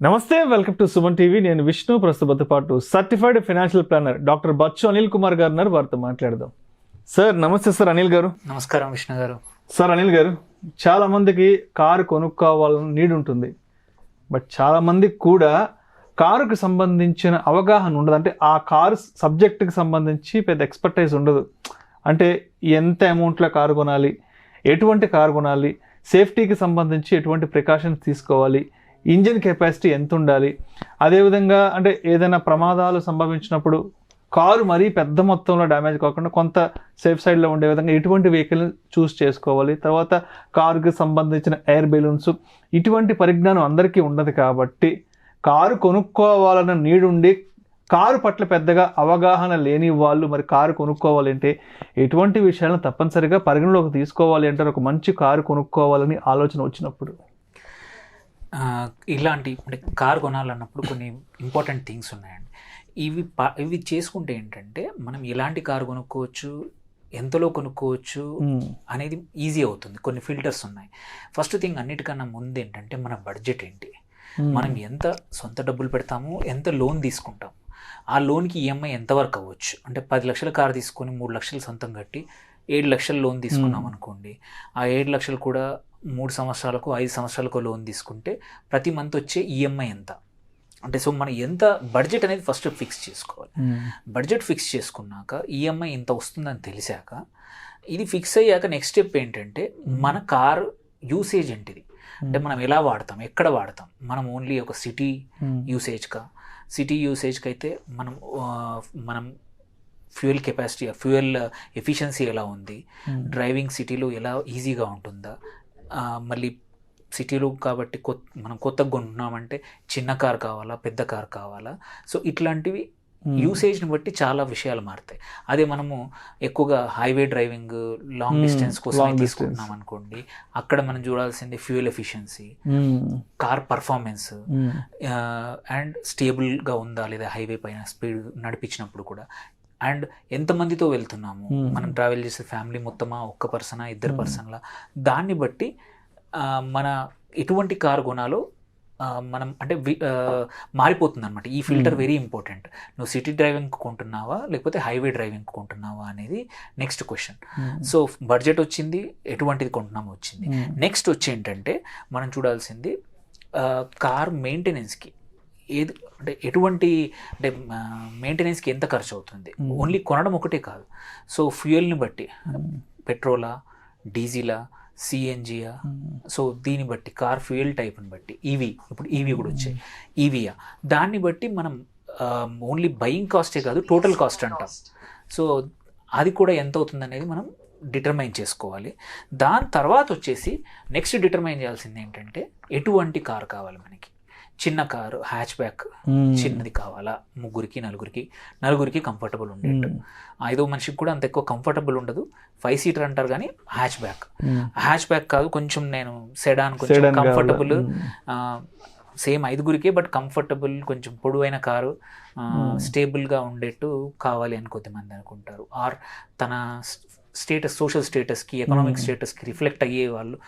నమస్తే, welcome to Suman TV. నేను విష్ణు. ప్రస్తుతంతో పాటు certified financial planner doctor Bachchu Anil Kumar గారు ఉన్నారు. వారితో మాట్లాడదాం. సార్ నమస్తే. సార్ అనిల్ గారు. నమస్కారం విష్ణు గారు. సార్ అనిల్ గారు, చాలా మందికి కారు కొనుక్కోవాలని నీడ్ ఉంటుంది, బట్ చాలా మందికి కూడా కారుకు సంబంధించిన అవగాహన ఉండదు. అంటే ఆ కారు సబ్జెక్టుకి సంబంధించి పెద్ద ఎక్స్పర్టైజ్ ఉండదు. అంటే ఎంత అమౌంట్లో కారు కొనాలి, ఎటువంటి కారు కొనాలి, సేఫ్టీకి సంబంధించి ఎటువంటి ప్రికాషన్స్ తీసుకోవాలి, ఇంజిన్ కెపాసిటీ ఎంత ఉండాలి, అదేవిధంగా అంటే ఏదైనా ప్రమాదాలు సంభవించినప్పుడు కారు మరీ పెద్ద మొత్తంలో డ్యామేజ్ కాకుండా కొంత సేఫ్ సైడ్లో ఉండే విధంగా ఎటువంటి వెహికల్ చూస్ చేసుకోవాలి, తర్వాత కారుకి సంబంధించిన ఎయిర్ బెలూన్స్, ఇటువంటి పరిజ్ఞానం అందరికీ ఉండదు. కాబట్టి కారు కొనుక్కోవాలన్న నీడ్ ఉండి కారు పట్ల పెద్దగా అవగాహన లేని వాళ్ళు మరి కారు కొనుక్కోవాలంటే ఎటువంటి విషయాలను తప్పనిసరిగా పరిగణలోకి తీసుకోవాలి అంటారు ఒక మంచి కారు కొనుక్కోవాలని ఆలోచన వచ్చినప్పుడు? ఇలాంటి అంటే కారు కొనాలన్నప్పుడు కొన్ని ఇంపార్టెంట్ థింగ్స్ ఉన్నాయండి. ఇవి చేసుకుంటే ఏంటంటే మనం ఎలాంటి కారు కొనుక్కోవచ్చు, ఎంతలో కొనుక్కోవచ్చు అనేది ఈజీ అవుతుంది. కొన్ని ఫిల్టర్స్ ఉన్నాయి. ఫస్ట్ థింగ్ అన్నిటికన్నా ముందు ఏంటంటే మన బడ్జెట్ ఏంటి, మనం ఎంత సొంత డబ్బులు పెడతాము, ఎంత లోన్ తీసుకుంటాము, ఆ లోన్కి ఈఎంఐ ఎంతవరకు అవ్వచ్చు. అంటే 10 లక్షల కారు తీసుకొని 3 లక్షలు సొంతం కట్టి 7 లక్షల లోన్ తీసుకున్నాం అనుకోండి. ఆ 7 లక్షలు కూడా 3 సంవత్సరాలకు 5 సంవత్సరాలకు లోన్ తీసుకుంటే ప్రతి మంత్ వచ్చే ఈఎంఐ ఎంత. అంటే సో మనం ఎంత బడ్జెట్ అనేది ఫస్ట్ ఫిక్స్ చేసుకోవాలి. బడ్జెట్ ఫిక్స్ చేసుకున్నాక ఈఎంఐ ఇంత వస్తుందని తెలిసాక, ఇది ఫిక్స్ అయ్యాక నెక్స్ట్ స్టెప్ ఏంటంటే మన కారు యూసేజ్ ఏంటిది, అంటే మనం ఎలా వాడతాం, ఎక్కడ వాడతాం. మనం ఓన్లీ ఒక సిటీ యూసేజ్కి అయితే మనం ఫ్యూయల్ కెపాసిటీ, ఫ్యూయల్ ఎఫిషియన్సీ ఎలా ఉంది, డ్రైవింగ్ సిటీలో ఎలా ఈజీగా ఉంటుందా, మళ్ళీ సిటీలో కాబట్టి మనం కొత్తగా కొంటున్నామంటే చిన్న కార్ కావాలా, పెద్ద కార్ కావాలా. సో ఇట్లాంటివి యూసేజ్ని బట్టి చాలా విషయాలు మారుతాయి. అదే మనము ఎక్కువగా హైవే డ్రైవింగ్, లాంగ్ డిస్టెన్స్ కోసం తీసుకుంటున్నాం అనుకోండి, అక్కడ మనం చూడాల్సింది fuel efficiency, car performance and స్టేబుల్గా ఉందా లేదా హైవే పైన స్పీడ్ నడిపించినప్పుడు కూడా, అండ్ ఎంతమందితో వెళ్తున్నాము, మనం ట్రావెల్ చేసే ఫ్యామిలీ మొత్తమా, ఒక్క పర్సనా, 2 పర్సన్లా, దాన్ని బట్టి మన ఎటువంటి కారు కొనాలో మనం అంటే మారిపోతుంది అనమాట. ఈ ఫిల్టర్ వెరీ ఇంపార్టెంట్. నువ్వు సిటీ డ్రైవింగ్ కొంటున్నావా లేకపోతే హైవే డ్రైవింగ్ కొంటున్నావా అనేది నెక్స్ట్ క్వశ్చన్. సో బడ్జెట్ వచ్చింది, ఎటువంటిది కొంటున్నామో వచ్చింది. నెక్స్ట్ వచ్చి ఏంటంటే మనం చూడాల్సింది కార్ మెయింటెనెన్స్కి ఏది, అంటే ఎటువంటి, అంటే మెయింటెనెన్స్కి ఎంత ఖర్చు అవుతుంది. ఓన్లీ కొనడం ఒకటే కాదు. సో ఫ్యూయల్ని బట్టి పెట్రోలా, డీజిలా, సిఎన్జియా, సో దీన్ని బట్టి కార్ ఫ్యూయల్ టైప్ని బట్టి ఇప్పుడు ఈవీ కూడా వచ్చాయి, ఈవీయా, దాన్ని బట్టి మనం ఓన్లీ బయింగ్ కాస్టే కాదు టోటల్ కాస్ట్ అంటాం. సో అది కూడా ఎంత అవుతుంది అనేది మనం డిటర్మైన్ చేసుకోవాలి. దాని తర్వాత వచ్చేసి నెక్స్ట్ డిటర్మైన్ చేయాల్సింది ఏంటంటే ఎటువంటి కారు కావాలి మనకి. చిన్న కారు, హ్యాచ్ బ్యాక్ చిన్నది కావాలా, 3-4, నలుగురికి కంఫర్టబుల్ ఉండేట్టు. 5వ మనిషికి కూడా అంత ఎక్కువ కంఫర్టబుల్ ఉండదు. 5 సీటర్ అంటారు కానీ హ్యాచ్ బ్యాక్ కాదు, కొంచెం నేను సెడాన్, కొంచెం కంఫర్టబుల్, సేమ్ 5గురికే బట్ కంఫర్టబుల్, కొంచెం పొడవైన కారు, స్టేబుల్గా ఉండేట్టు కావాలి అని కొద్దిమంది అనుకుంటారు. ఆర్ తన స్టేటస్, సోషల్ స్టేటస్కి, ఎకనామిక్ స్టేటస్కి రిఫ్లెక్ట్ అయ్యే వాళ్ళు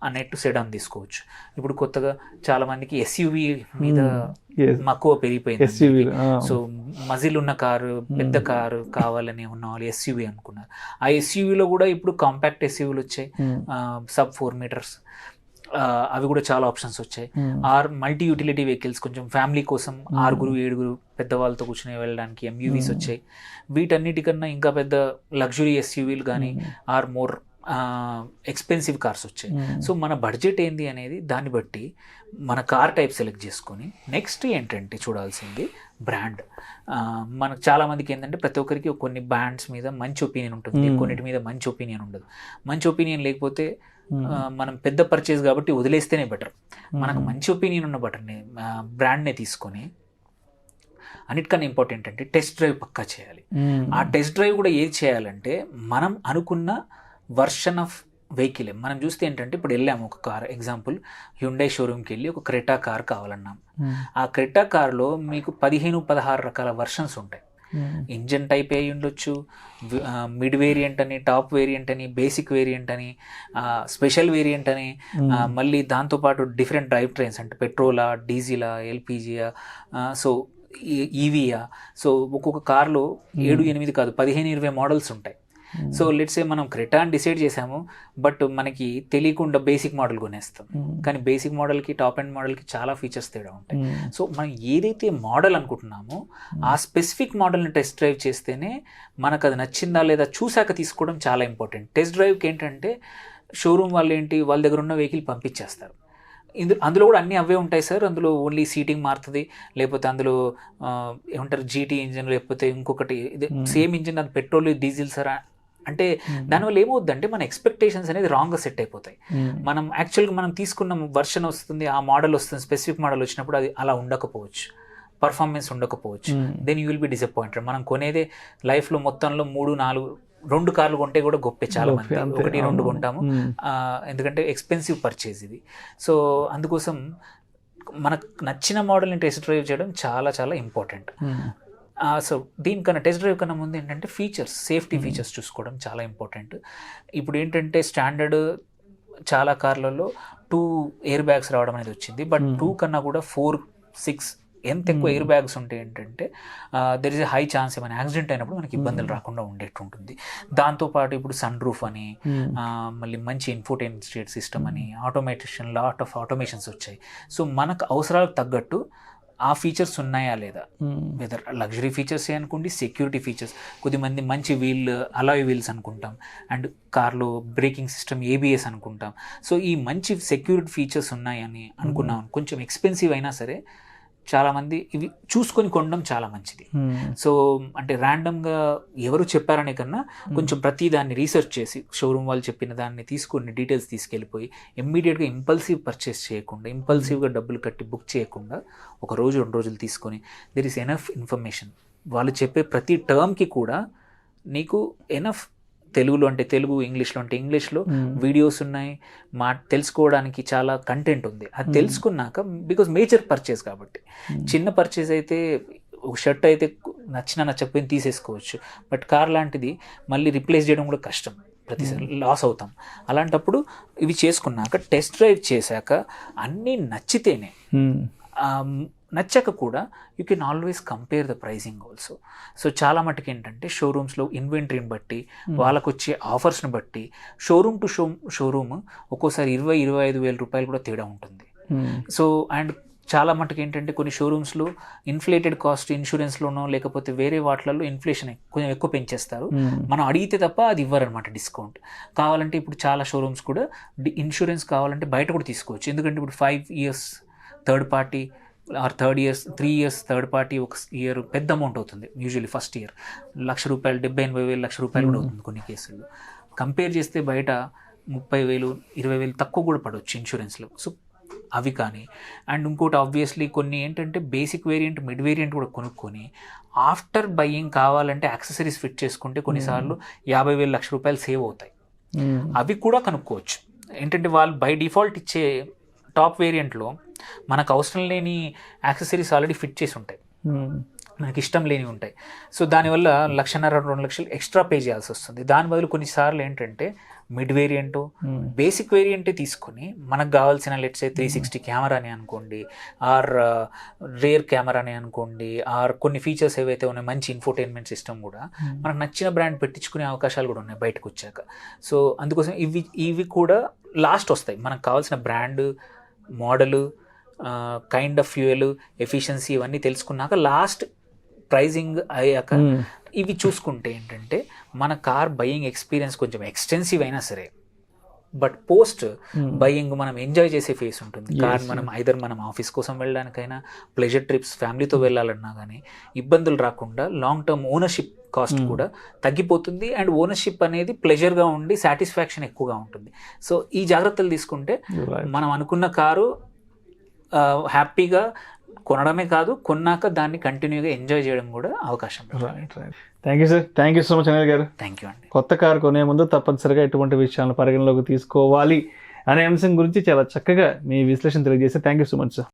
అన్నట్టు సెడాన్ తీసుకోవచ్చు. ఇప్పుడు కొత్తగా చాలా మందికి ఎస్యూవి మీద మక్కువ పెరిగిపోయింది. సో మజిల్ ఉన్న కారు, పెద్ద కారు కావాలని ఉన్న వాళ్ళు ఎస్యూవి అనుకున్నారు. ఆ ఎస్యూవీలో కూడా ఇప్పుడు కాంపాక్ట్ ఎస్యూవీలు వచ్చాయి, sub 4 meters, అవి కూడా చాలా ఆప్షన్స్ వచ్చాయి. ఆర్ మల్టీ యూటిలిటీ వెహికల్స్, కొంచెం ఫ్యామిలీ కోసం 6-7 పెద్దవాళ్ళతో కూర్చొని వెళ్ళడానికి ఎంయూవీస్ వచ్చాయి. వీటన్నిటికన్నా ఇంకా పెద్ద లగ్జరీ ఎస్యూవీలు కానీ ఆర్ మోర్ ఎక్స్పెన్సివ్ కార్స్ వచ్చాయి. సో మన బడ్జెట్ ఏంది అనేది దాన్ని బట్టి మన కార్ టైప్ సెలెక్ట్ చేసుకొని నెక్స్ట్ ఏంటంటే చూడాల్సింది బ్రాండ్. మనకు చాలామందికి ఏంటంటే ప్రతి ఒక్కరికి కొన్ని బ్రాండ్స్ మీద మంచి ఒపీనియన్ ఉంటుంది, కొన్నిటి మీద మంచి ఒపీనియన్ ఉండదు. మంచి ఒపీనియన్ లేకపోతే మనం పెద్ద పర్చేజ్ కాబట్టి వదిలేస్తేనే బెటర్. మనకు మంచి ఒపీనియన్ ఉన్న బ్రాండ్నే తీసుకొని, అన్నిటికన్నా ఇంపార్టెంట్ అంటే టెస్ట్ డ్రైవ్ పక్కా చేయాలి. ఆ టెస్ట్ డ్రైవ్ కూడా ఏది చేయాలంటే మనం అనుకున్న వర్షన్ ఆఫ్ వెహికల్. మనం చూస్తే ఏంటంటే ఇప్పుడు వెళ్ళాము ఒక కార్, ఎగ్జాంపుల్ హ్యుండై షోరూమ్కి వెళ్ళి ఒక క్రెటా కార్ కావాలన్నాం. ఆ క్రెటా కార్లో మీకు 15-16 రకాల వర్షన్స్ ఉంటాయి. ఇంజన్ టైప్ అయి ఉండొచ్చు, మిడ్ వేరియంట్ అని, టాప్ వేరియంట్ అని, బేసిక్ వేరియంట్ అని, స్పెషల్ వేరియంట్ అని, మళ్ళీ దాంతోపాటు డిఫరెంట్ డ్రైవ్ ట్రైన్స్ అంటే పెట్రోలా, డీజిలా, ఎల్పిజియా, సో ఈవీయా. సో ఒక్కొక్క కార్లో 7-8 కాదు 15-20 మోడల్స్ ఉంటాయి. సో లెట్స్ సే మనం క్రెటా అని డిసైడ్ చేసాము, బట్ మనకి తెలియకుండా బేసిక్ మోడల్ కొనేస్తాం. కానీ బేసిక్ మోడల్కి టాప్ ఎండ్ మోడల్కి చాలా ఫీచర్స్ తేడా ఉంటాయి. సో మనం ఏదైతే మోడల్ అనుకుంటున్నామో ఆ స్పెసిఫిక్ మోడల్ని టెస్ట్ డ్రైవ్ చేస్తేనే మనకు అది నచ్చిందా లేదా చూసాక తీసుకోవడం చాలా ఇంపార్టెంట్. టెస్ట్ డ్రైవ్కి ఏంటంటే షోరూమ్ వాళ్ళు ఏంటి, వాళ్ళ దగ్గర ఉన్న వెహికల్ పంపించేస్తారు. అందులో కూడా అన్నీ అవే ఉంటాయి సార్. అందులో ఓన్లీ సీటింగ్ మారుతుంది, లేకపోతే అందులో ఏమంటారు జీటీ ఇంజిన్, లేకపోతే ఇంకొకటి ఇది సేమ్ ఇంజిన్, అది పెట్రోల్ డీజిల్ సార్ అంటే దానివల్ల ఏమవుద్దంటే మన ఎక్స్పెక్టేషన్స్ అనేది రాంగ్గా సెట్ అయిపోతాయి. మనం యాక్చువల్గా మనం తీసుకున్న వర్షన్ వస్తుంది, ఆ మోడల్ వస్తుంది, స్పెసిఫిక్ మోడల్ వచ్చినప్పుడు అది అలా ఉండకపోవచ్చు, పర్ఫార్మెన్స్ ఉండకపోవచ్చు. Then you will be disappointed. మనం కొనేదే లైఫ్లో మొత్తంలో 3-4 కార్లు కొంటే కూడా గొప్పే. చాలా మంది 1-2 కొంటాము, ఎందుకంటే ఎక్స్పెన్సివ్ పర్చేజ్ ఇది. సో అందుకోసం మనకు నచ్చిన మోడల్ని టెస్ట్ డ్రైవ్ చేయడం చాలా చాలా ఇంపార్టెంట్. సో దీనికన్నా టెస్ట్ డ్రైవ్ కన్నా ముందు ఏంటంటే ఫీచర్స్, సేఫ్టీ ఫీచర్స్ చూసుకోవడం చాలా ఇంపార్టెంట్. ఇప్పుడు ఏంటంటే స్టాండర్డ్ చాలా కార్లలో 2 ఎయిర్ బ్యాగ్స్ రావడం అనేది వచ్చింది, బట్ 2 కన్నా కూడా 4-6 ఎంత ఎక్కువ ఎయిర్ బ్యాగ్స్ ఉంటే ఏంటంటే there is a high chance ఏమైనా యాక్సిడెంట్ అయినప్పుడు మనకి ఇబ్బందులు రాకుండా ఉండేట్టు ఉంటుంది. దాంతోపాటు ఇప్పుడు సన్ రూఫ్ అని, మళ్ళీ మంచి ఇన్ఫోటైన్మెంట్ సిస్టమ్ అని, ఆటోమేషన్, లాట్ ఆఫ్ ఆటోమేషన్స్ వచ్చాయి. సో మనకు అవసరాలకు తగ్గట్టు ఆ ఫీచర్స్ ఉన్నాయా లేదా, వెదర్ లగ్జరీ ఫీచర్స్ అనుకోండి, సెక్యూరిటీ ఫీచర్స్, కొద్దిమంది మంచి అలాయ్ వీల్స్ అనుకుంటాం, అండ్ కార్లో బ్రేకింగ్ సిస్టమ్ ఏబిఎస్ అనుకుంటాం. సో ఈ మంచి సెక్యూరిటీ ఫీచర్స్ ఉన్నాయని అనుకున్నాం, కొంచెం ఎక్స్పెన్సివ్ అయినా సరే చాలామంది ఇవి చూసుకొని కొనడం చాలా మంచిది. సో అంటే ర్యాండమ్గా ఎవరు చెప్పారనే కన్నా కొంచెం ప్రతి దాన్ని రీసెర్చ్ చేసి షోరూమ్ వాళ్ళు చెప్పిన దాన్ని తీసుకొని డీటెయిల్స్ తీసుకెళ్ళిపోయి ఇమ్మీడియట్గా ఇంపల్సివ్ పర్చేస్ చేయకుండా, ఇంపల్సివ్గా డబ్బులు కట్టి బుక్ చేయకుండా 1 రోజు 2 రోజులు తీసుకొని దెర్ ఈస్ ఎనఫ్ ఇన్ఫర్మేషన్. వాళ్ళు చెప్పే ప్రతి టర్మ్కి కూడా నీకు ఎనఫ్, తెలుగులో అంటే తెలుగు, ఇంగ్లీష్లో అంటే ఇంగ్లీష్లో వీడియోస్ ఉన్నాయి, తెలుసుకోవడానికి చాలా కంటెంట్ ఉంది. అది తెలుసుకున్నాక, బికాజ్ మేజర్ పర్చేస్ కాబట్టి, చిన్న పర్చేస్ అయితే ఒక షర్ట్ అయితే నచ్చకపోయిన తీసేసుకోవచ్చు, బట్ కార్ లాంటిది మళ్ళీ రిప్లేస్ చేయడం కూడా కష్టం, ప్రతిసారి లాస్ అవుతాం. అలాంటప్పుడు ఇవి చేసుకున్నాక టెస్ట్ డ్రైవ్ చేశాక అన్నీ నచ్చితేనే, నచ్చక కూడా you can always compare the pricing also. So చాలా మటుకు ఏంటంటే షోరూమ్స్లో ఇన్వెంటరీని బట్టి, వాళ్ళకు వచ్చే ఆఫర్స్ని బట్టి షోరూమ్ టు షోరూమ్ ఒక్కోసారి 20-25 వేల రూపాయలు కూడా తేడా ఉంటుంది. సో అండ్ చాలా మటుకు ఏంటంటే కొన్ని షోరూమ్స్లో ఇన్ఫ్లేటెడ్ కాస్ట్, ఇన్సూరెన్స్లోనో లేకపోతే వేరే వాటిలలో ఇన్ఫ్లేషన్ కొంచెం ఎక్కువ పెంచేస్తారు. మనం అడిగితే తప్ప అది ఇవ్వరనమాట డిస్కౌంట్. కావాలంటే ఇప్పుడు చాలా షోరూమ్స్ కూడా ఇన్సూరెన్స్ కావాలంటే బయట కూడా తీసుకోవచ్చు, ఎందుకంటే ఇప్పుడు 5 years third party or 3 years third party ఒక ఇయర్ పెద్ద అమౌంట్ అవుతుంది. యూజువల్లీ ఫస్ట్ ఇయర్ ₹1,00,000, 70-80 లక్షల రూపాయలు కూడా అవుతుంది కొన్ని కేసుల్లో. కంపేర్ చేస్తే బయట 30,000, 20,000 తక్కువ కూడా పడవచ్చు ఇన్సూరెన్స్లో. సో అవి కానీ, అండ్ ఇంకోటి ఆబ్వియస్లీ కొన్ని ఏంటంటే బేసిక్ వేరియంట్, మిడ్ వేరియంట్ కూడా కొనుక్కొని ఆఫ్టర్ బయ్యింగ్ కావాలంటే యాక్సెసరీస్ ఫిట్ చేసుకుంటే కొన్నిసార్లు 50,000 లక్ష రూపాయలు సేవ్ అవుతాయి. అవి కూడా కనుక్కోవచ్చు. ఏంటంటే వాళ్ళు బై డిఫాల్ట్ ఇచ్చే టాప్ వేరియంట్లో మనకు అవసరం లేని యాక్సెసరీస్ ఆల్రెడీ ఫిట్ చేసి ఉంటాయి, మనకి ఇష్టం లేని ఉంటాయి. సో దానివల్ల 1,50,000-2 లక్షలు ఎక్స్ట్రా పే చేయాల్సి వస్తుంది. దాని బదులు కొన్నిసార్లు ఏంటంటే మిడ్ వేరియంట్, బేసిక్ వేరియంటే తీసుకొని మనకు కావాల్సిన లెట్స్ సే 360 కెమెరాని అనుకోండి, ఆర్ రేర్ కెమెరాని అనుకోండి, ఆర్ కొన్ని ఫీచర్స్ ఏవైతే ఉన్నాయి, మంచి ఇన్ఫోటైన్మెంట్ సిస్టమ్ కూడా మనకు నచ్చిన బ్రాండ్ పెట్టించుకునే అవకాశాలు కూడా ఉన్నాయి బయటకు వచ్చాక. సో అందుకోసం ఇవి కూడా లాస్ట్ వస్తాయి. మనకు కావాల్సిన brand, model, kind of fuel, efficiency ఇవన్నీ తెలుసుకున్నాక లాస్ట్ ప్రైజింగ్ అయ్యాక ఇవి చూసుకుంటే ఏంటంటే మన కార్ బయ్యింగ్ ఎక్స్పీరియన్స్ కొంచెం ఎక్స్టెన్సివ్ అయినా సరే, బట్ పోస్ట్ బయ్యింగ్ మనం ఎంజాయ్ చేసే ఫేస్ ఉంటుంది. కార్ మనం ఐదర్ మనం ఆఫీస్ కోసం వెళ్ళడానికైనా, ప్లెజర్ ట్రిప్స్ ఫ్యామిలీతో వెళ్ళాలన్నా కానీ ఇబ్బందులు రాకుండా లాంగ్ టర్మ్ ఓనర్షిప్ కాస్ట్ కూడా తగ్గిపోతుంది. అండ్ ఓనర్షిప్ అనేది ప్లెజర్గా ఉండి సాటిస్ఫాక్షన్ ఎక్కువగా ఉంటుంది. సో ఈ జాగ్రత్తలు తీసుకుంటే మనం అనుకున్న కారు హ్యాపీగా కొనడమే కాదు, కొన్నాక దాన్ని కంటిన్యూగా ఎంజాయ్ చేయడం కూడా అవకాశం. Thank you sir, thank you so much Anil garu. Thank you అండి. కొత్త కారు కొనే ముందు తప్పనిసరిగా ఎటువంటి విషయాలను పరిగణలోకి తీసుకోవాలి అనే అంశం గురించి చాలా చక్కగా మీ విశ్లేషణ తెలియజేస్తే thank you so much sir.